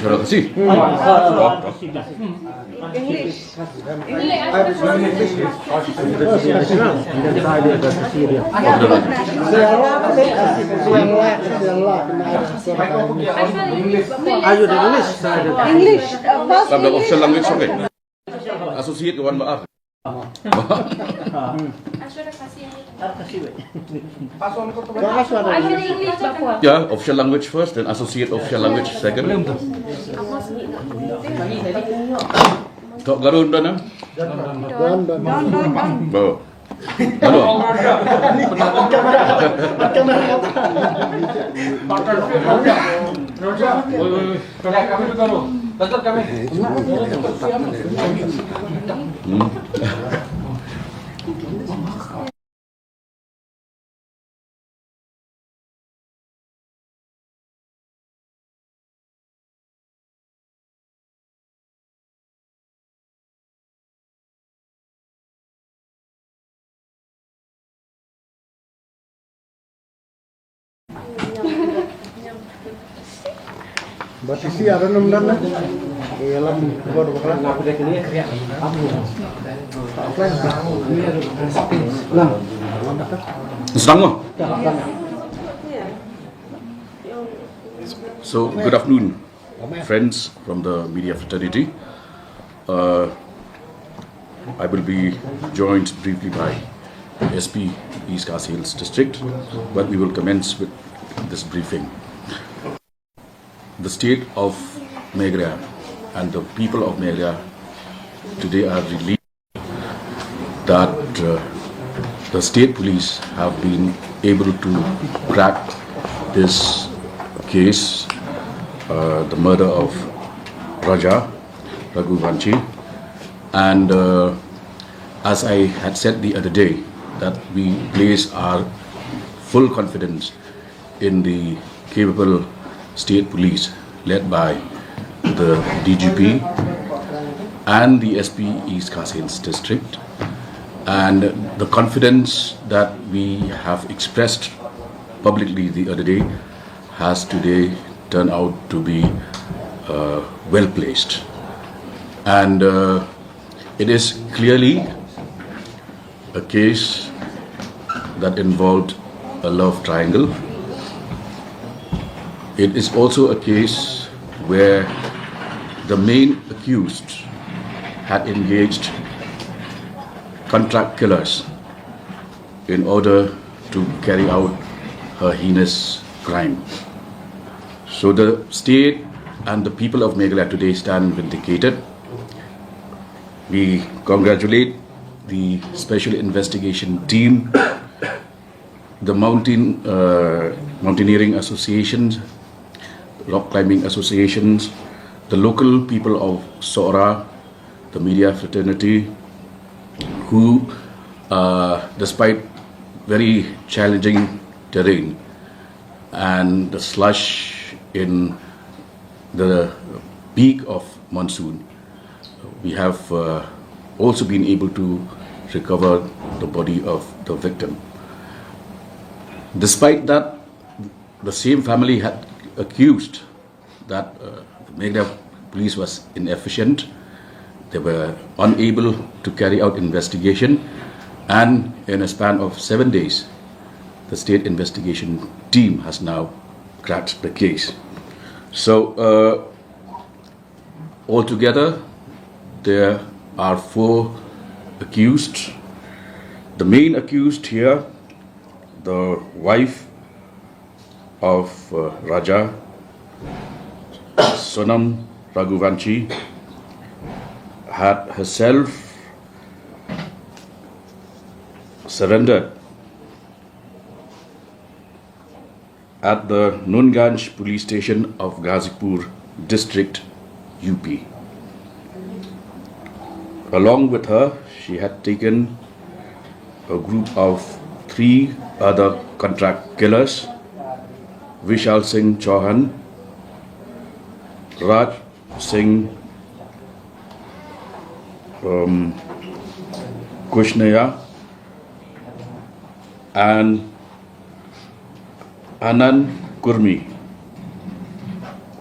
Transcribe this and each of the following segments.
Terima kasih. English. English. Sambil official language okay. Associate kawan maaf. Yeah, official language first, then associate official language second. Tok Garun dah nam? Bo. Halo. Batisi ada nomor na? Ialah buat bukan aku dah kini. Sedang mo? So, good afternoon, friends from the media fraternity. I will be joined briefly by SP East Kashmir Hills District, but we will commence with this briefing. The state of Meghalaya and the people of Meghalaya today are relieved that the state police have been able to crack this case, the murder of Raja Raghuvanshi, and as I had said the other day, that we place our full confidence in the capable state police led by the DGP and the SP East Kashmir Hills District, and the confidence that we have expressed publicly the other day has today turned out to be well placed, and it is clearly a case that involved a love triangle. It is also a case where the main accused had engaged contract killers in order to carry out her heinous crime. So the state and the people of Meghalaya today stand vindicated. We congratulate the Special Investigation Team, the mountaineering associations, rock climbing associations, the local people of Sora, the media fraternity, who, despite very challenging terrain and the slush in the peak of monsoon, we have also been able to recover the body of the victim. Despite that, the same family had accused that the Meghalaya police was inefficient. They were unable to carry out investigation, and in a span of 7 days, the state investigation team has now cracked the case. So altogether, there are 4 accused. The main accused here, the wife of Raja, Sonam Raghuvanshi, had herself surrendered at the Nunganj police station of Ghazipur district, UP. Along with her, she had taken a group of 3 other contract killers: Vishal Singh Chauhan, Raj Singh Kushnaya, and Anand Kurmi,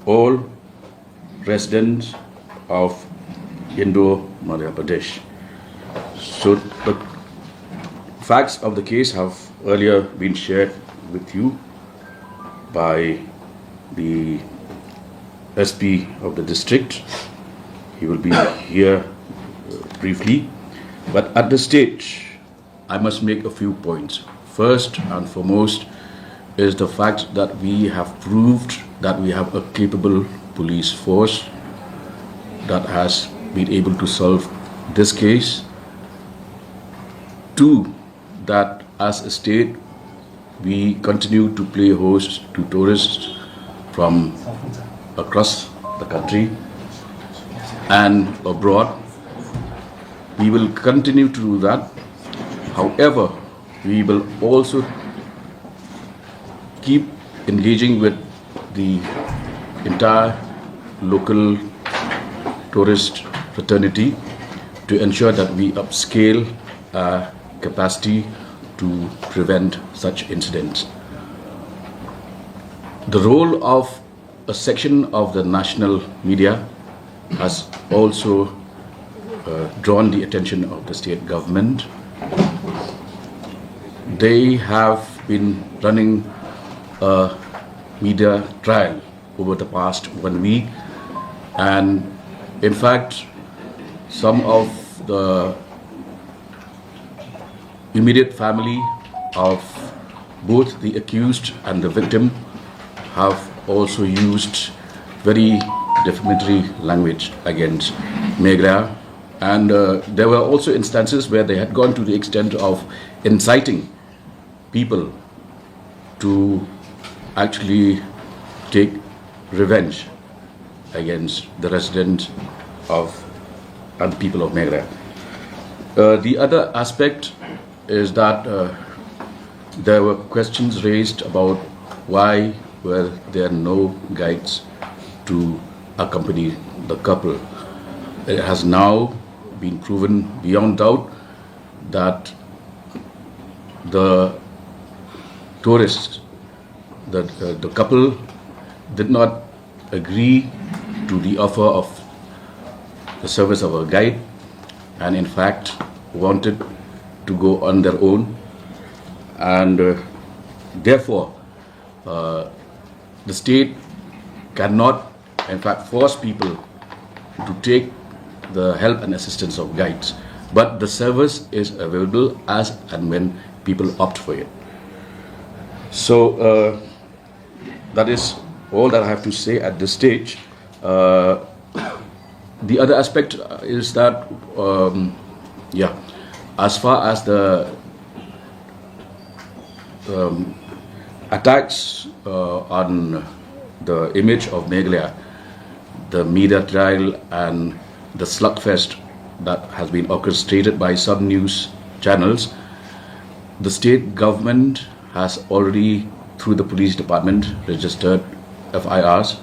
all resident of Indo-Madhya Pradesh. So the facts of the case have earlier been shared with you by the SP of the district. He will be here briefly, but at this stage, I must make a few points. First and foremost is the fact that we have proved that we have a capable police force that has been able to solve this case. Two, that as a state, we continue to play host to tourists from across the country and abroad. We will continue to do that. However, we will also keep engaging with the entire local tourist fraternity to ensure that we upscale our capacity to prevent such incidents. The role of a section of the national media has also drawn the attention of the state government. They have been running a media trial over the past 1 week, and in fact, some of the immediate family of both the accused and the victim have also used very defamatory language against Meghalaya, and there were also instances where they had gone to the extent of inciting people to actually take revenge against the residents of and people of Meghalaya. The other aspect is that there were questions raised about why were there no guides to accompany the couple. It has now been proven beyond doubt that the tourists, the couple did not agree to the offer of the service of a guide, and in fact wanted to go on their own, and therefore the state cannot in fact force people to take the help and assistance of guides, but the service is available as and when people opt for it. So that is all that I have to say at this stage. The other aspect is that as far as the attacks on the image of Meghalaya, the media trial and the slugfest that has been orchestrated by some news channels, the state government has already, through the police department, registered FIRs,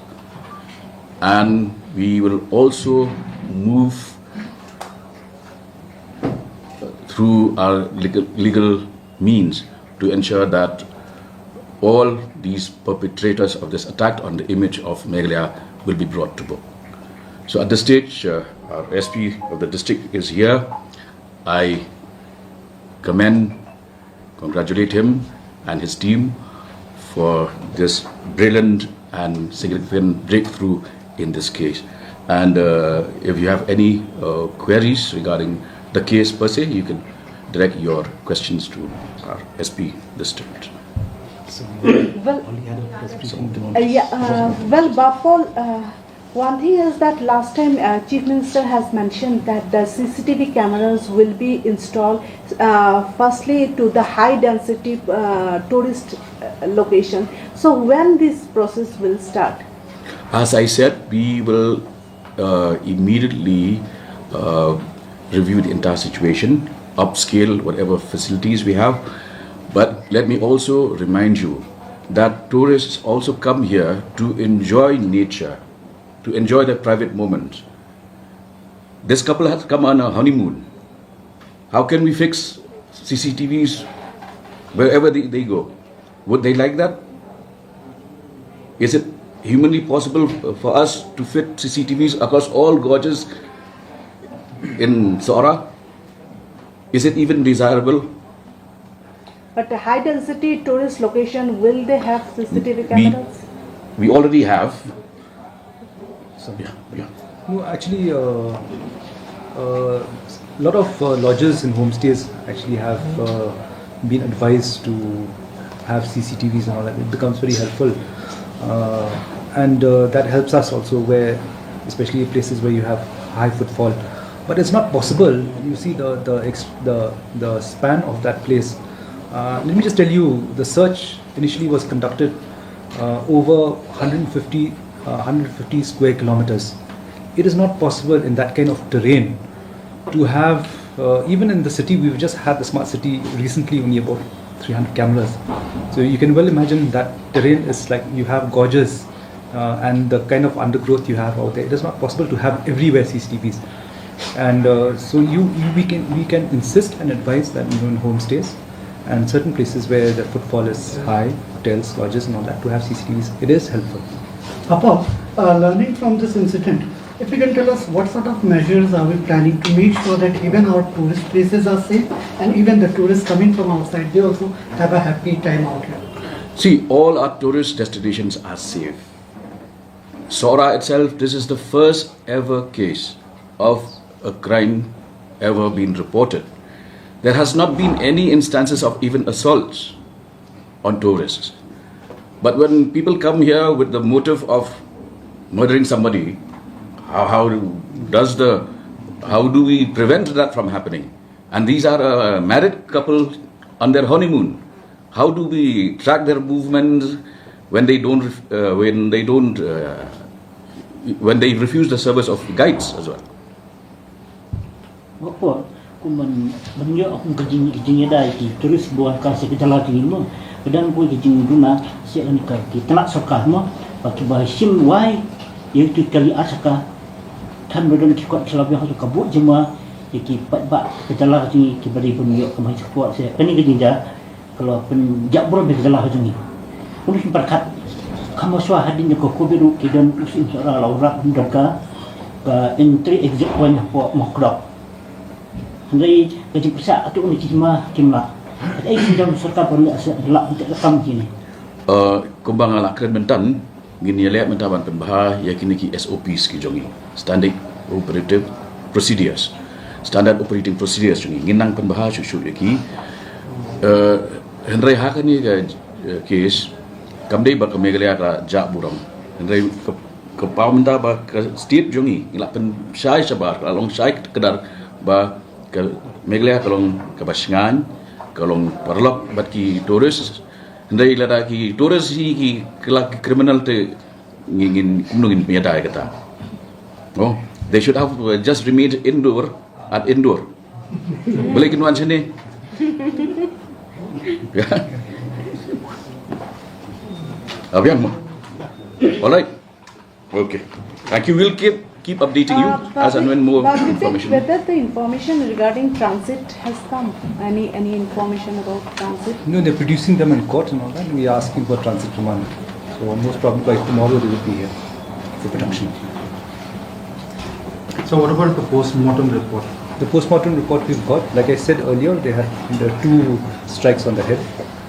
and we will also move through our legal means to ensure that all these perpetrators of this attack on the image of Meghalaya will be brought to book. So at this stage, our SP of the district is here. I congratulate him and his team for this brilliant and significant breakthrough in this case. And if you have any queries regarding the case per se, you can direct your questions to our SP district. Well, Bapal, one thing is that last time Chief Minister has mentioned that the CCTV cameras will be installed firstly to the high density tourist location. So when this process will start? As I said, we will immediately review the entire situation, upscale whatever facilities we have. But let me also remind you that tourists also come here to enjoy nature, to enjoy their private moments. This couple has come on a honeymoon. How can we fix CCTVs wherever they go? Would they like that? Is it humanly possible for us to fit CCTVs across all gorges in Sora? Is it even desirable? But a high density tourist location, will they have CCTV cameras? We already have. So, Yeah. no, actually, a lot of lodges and homestays actually have been advised to have CCTVs and all that. It becomes very helpful, and that helps us also, where, especially places where you have high footfall. But it's not possible. You see the span of that place. Let me just tell you, the search initially was conducted over 150 square kilometers. It is not possible in that kind of terrain to have, even in the city, we've just had the smart city recently, only about 300 cameras. So you can well imagine that terrain is like you have gorges and the kind of undergrowth you have out there. It is not possible to have everywhere CCTVs. And so we can insist and advise that in homestays and certain places where the footfall is high, hotels, lodges and all that, to have CCTVs. It is helpful. Apart, learning from this incident, if you can tell us what sort of measures are we planning to make sure that even our tourist places are safe and even the tourists coming from outside, they also have a happy time out here. See, all our tourist destinations are safe. Sora itself, this is the first ever case of a crime ever been reported. There has not been any instances of even assaults on tourists. But when people come here with the motive of murdering somebody, how do we prevent that from happening? And these are a married couple on their honeymoon. How do we track their movements when they refuse the service of guides as well? Apa kuman banyak aku kejing ada di terus buat kasih kita lagi mo kadang aku kejing guna siap ni kita nak sokah mo pakai bahasa why iaitu kali asaka kan berdan kikuat selabih harus kabut jema iki pat kita lagi kibari banyak kemai kuat saya kan ni kejing dah kalau penjak bro kita lah ni pun perkat kamu suah hadinya ko biru kidan usin sara laurak ndaka ka entry exit point po makrok Andai kerja besar atau ni cuma kimla. Ada yang serta perlu selak untuk rekam kini. Kumbang ala keren mentan gini lihat mentaban penbah yakini ki SOPs ki jongi standard operating procedures jongi ginang penbah susu yaki Henry hakani ga case kamdei ba kemegalia ka jak burang Henry ke pamda ba ke state jongi ila pen syai sabar along syai kedar ba ke Meglia kalong kabasingan kalong parlok bat ki tourist ndai lada ki tourist ki kelak criminal te ngin kumnungin piada kata oh they should have just remained indoor boleh kinuan sini ya abiang mo alright okay thank you, we'll keep updating you as and when more information. Whether the information regarding transit has come, any information about transit? No, they're producing them in court and all that. We are asking for transit remand. So most probably by tomorrow they will be here for production. So what about the post-mortem report? The post-mortem report we've got, like I said earlier, there are 2 strikes on the head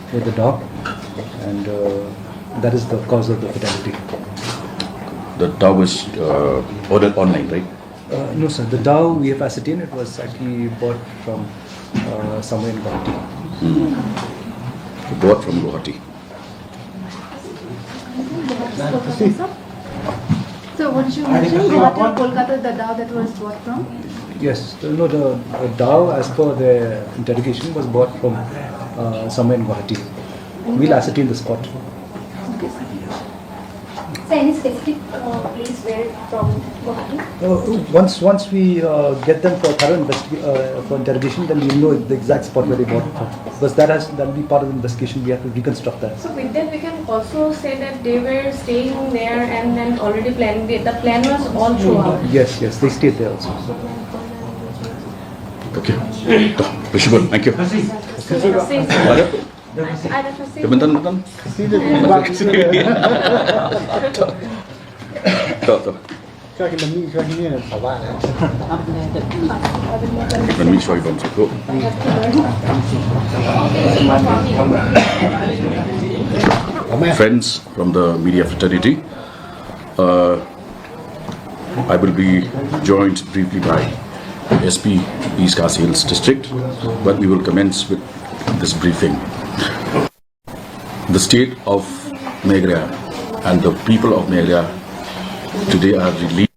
with the dog, and that is the cause of the fatality. The dog was ordered online, right? No, sir. The dog we have ascertained it was actually bought from somewhere in Guwahati. Bought from Guwahati. So what you mentioned, Guwahati or Kolkata, the dog that was bought from? Yes, no, the dog, as per the interrogation, was bought from somewhere in Guwahati. We'll ascertain the spot. Okay, sir. So any specific place where from Guwahati? Once we get them for thorough for interrogation, then we'll know the exact spot where they bought it from. Because that'll be part of the investigation. We have to reconstruct that. So with that, we can also say that they were staying there and then already planning. The plan was all throughout. Yes, they stayed there also. Okay. Principal, thank you. So, Bentar. Tuh. Cuaca ini sawah. Let me show you one second. Friends from the media fraternity, I will be joined briefly by SP East Khasi Hills District, but we will commence with this briefing. The state of Meghalaya and the people of Meghalaya today are relieved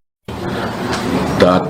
that